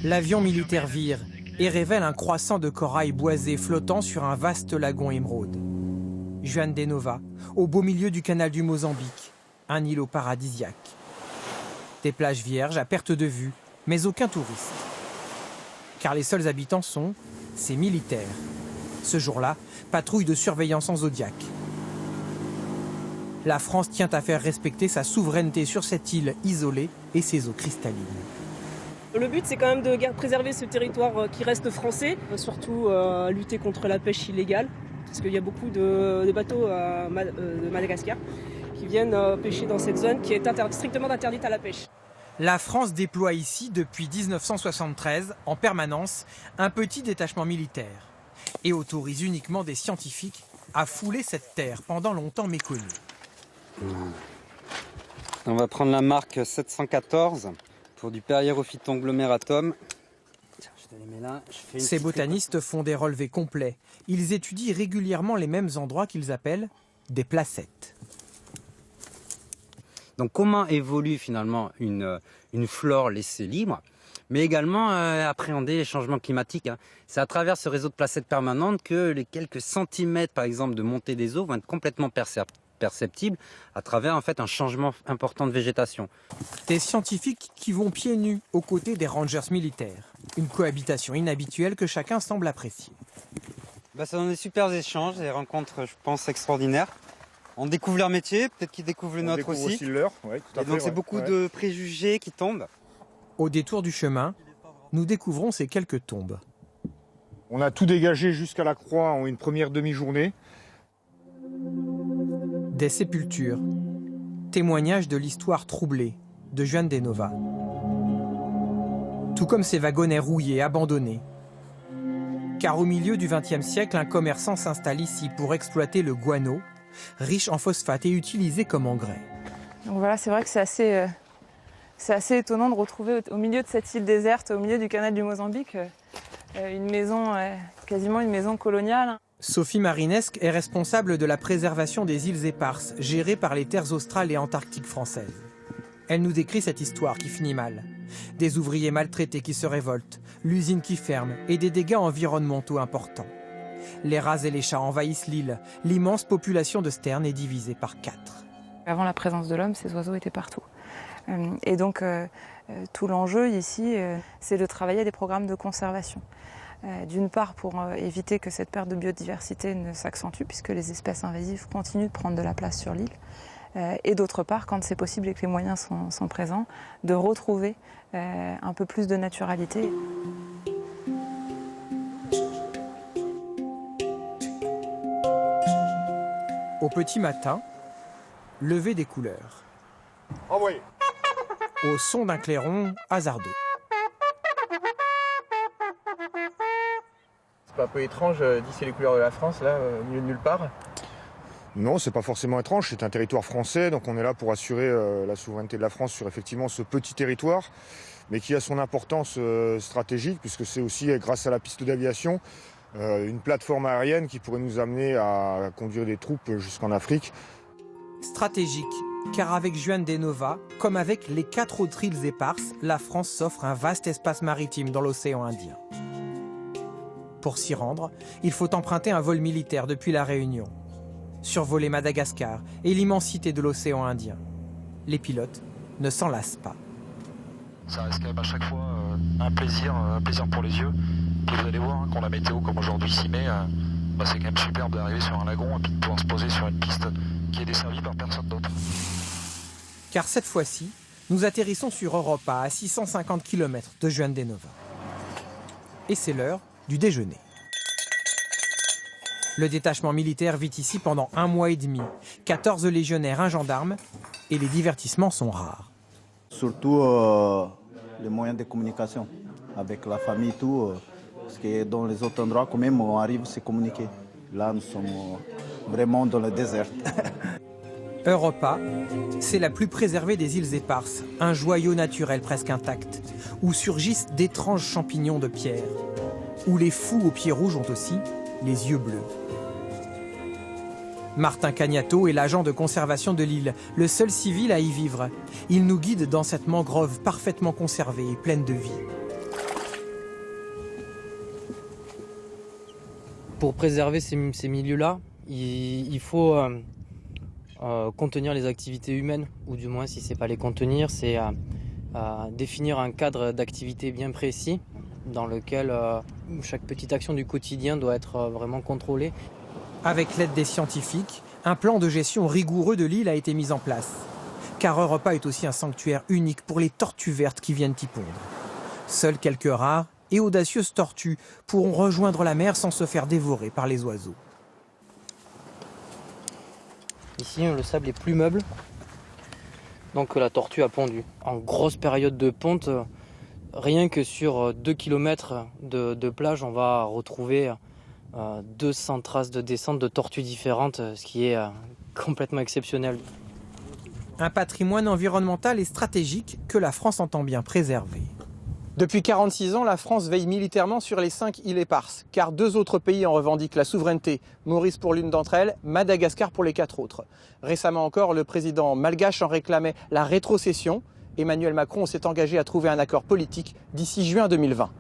L'avion militaire vire et révèle un croissant de corail boisé flottant sur un vaste lagon émeraude. Juan de Nova, au beau milieu du canal du Mozambique, un îlot paradisiaque. Des plages vierges à perte de vue, mais aucun touriste. Car les seuls habitants sont ces militaires. Ce jour-là, patrouille de surveillance en Zodiac. La France tient à faire respecter sa souveraineté sur cette île isolée et ses eaux cristallines. Le but, c'est quand même de préserver ce territoire qui reste français, surtout lutter contre la pêche illégale, parce qu'il y a beaucoup de bateaux de Madagascar qui viennent pêcher dans cette zone qui est strictement interdite à la pêche. La France déploie ici, depuis 1973, en permanence, un petit détachement militaire et autorise uniquement des scientifiques à fouler cette terre pendant longtemps méconnue. On va prendre la marque 714 pour du Perrier-Ophyton-Glomératum. Ces botanistes font des relevés complets. Ils étudient régulièrement les mêmes endroits qu'ils appellent des placettes. Donc comment évolue finalement une flore laissée libre, mais également appréhender les changements climatiques. C'est à travers ce réseau de placettes permanentes que les quelques centimètres par exemple de montée des eaux vont être complètement perceptibles à travers en fait un changement important de végétation. Des scientifiques qui vont pieds nus aux côtés des rangers militaires. Une cohabitation inhabituelle que chacun semble apprécier. Ça donne des super échanges, des rencontres je pense extraordinaires. On découvre leur métier, peut-être qu'ils découvrent le nôtre aussi. Ouais, tout à et donc fait, c'est beaucoup de préjugés qui tombent. Au détour du chemin, nous découvrons ces quelques tombes. On a tout dégagé jusqu'à la croix en une première demi-journée. Des sépultures, témoignages de l'histoire troublée de Juan de Nova. Tout comme ces wagonnets rouillés, abandonnés. Car au milieu du XXe siècle, un commerçant s'installe ici pour exploiter le guano, riche en phosphate et utilisé comme engrais. Donc voilà, c'est vrai que c'est assez étonnant de retrouver au milieu de cette île déserte, au milieu du canal du Mozambique, une maison, quasiment une maison coloniale. Sophie Marinesque est responsable de la préservation des îles éparses, gérées par les terres australes et antarctiques françaises. Elle nous décrit cette histoire qui finit mal. Des ouvriers maltraités qui se révoltent, l'usine qui ferme et des dégâts environnementaux importants. Les rats et les chats envahissent l'île. L'immense population de sternes est divisée par 4. Avant la présence de l'homme, ces oiseaux étaient partout. Et donc, tout l'enjeu ici, c'est de travailler à des programmes de conservation. D'une part, pour éviter que cette perte de biodiversité ne s'accentue, puisque les espèces invasives continuent de prendre de la place sur l'île. Et d'autre part, quand c'est possible et que les moyens sont présents, de retrouver un peu plus de naturalité. Au petit matin, lever des couleurs. Envoyé. Au son d'un clairon hasardeux. C'est pas un peu étrange d'hisser les couleurs de la France, là, au milieu de nulle part? Non, c'est pas forcément étrange, c'est un territoire français, donc on est là pour assurer la souveraineté de la France sur effectivement ce petit territoire, mais qui a son importance stratégique, puisque c'est aussi grâce à la piste d'aviation, une plateforme aérienne qui pourrait nous amener à conduire des troupes jusqu'en Afrique. Stratégique, car avec Juan de Nova, comme avec les 4 autres îles éparses, la France s'offre un vaste espace maritime dans l'océan Indien. Pour s'y rendre, il faut emprunter un vol militaire depuis la Réunion. Survoler Madagascar et l'immensité de l'océan Indien. Les pilotes ne s'en lassent pas. Ça reste quand même à chaque fois un plaisir pour les yeux. Puis vous allez voir, quand la météo comme aujourd'hui s'y met, c'est quand même superbe d'arriver sur un lagon et puis de pouvoir se poser sur une piste qui est desservie par personne d'autre. Car cette fois-ci, nous atterrissons sur Europa à 650 km de Juan de Nova. Et c'est l'heure du déjeuner. Le détachement militaire vit ici pendant 1 mois et demi, 14 légionnaires, 1 gendarme, et les divertissements sont rares. Surtout les moyens de communication avec la famille et tout, parce que dans les autres endroits quand même on arrive à se communiquer. Là nous sommes vraiment dans le désert. Europa, c'est la plus préservée des îles éparses, un joyau naturel presque intact, où surgissent d'étranges champignons de pierre, où les fous aux pieds rouges ont aussi les yeux bleus. Martin Cagnato est l'agent de conservation de l'île, le seul civil à y vivre. Il nous guide dans cette mangrove parfaitement conservée et pleine de vie. Pour préserver ces milieux-là, il faut contenir les activités humaines, ou du moins si ce n'est pas les contenir, c'est définir un cadre d'activité bien précis dans lequel chaque petite action du quotidien doit être vraiment contrôlée. Avec l'aide des scientifiques, un plan de gestion rigoureux de l'île a été mis en place. Car Europa est aussi un sanctuaire unique pour les tortues vertes qui viennent y pondre. Seules quelques rares et audacieuses tortues pourront rejoindre la mer sans se faire dévorer par les oiseaux. Ici, le sable est plus meuble, donc la tortue a pondu. En grosse période de ponte, rien que sur 2 km de plage, on va retrouver 200 traces de descente de tortues différentes, ce qui est complètement exceptionnel. Un patrimoine environnemental et stratégique que la France entend bien préserver. Depuis 46 ans, la France veille militairement sur les 5 îles éparses, car 2 autres pays en revendiquent la souveraineté. Maurice pour l'une d'entre elles, Madagascar pour les 4 autres. Récemment encore, le président malgache en réclamait la rétrocession. Emmanuel Macron s'est engagé à trouver un accord politique d'ici juin 2020.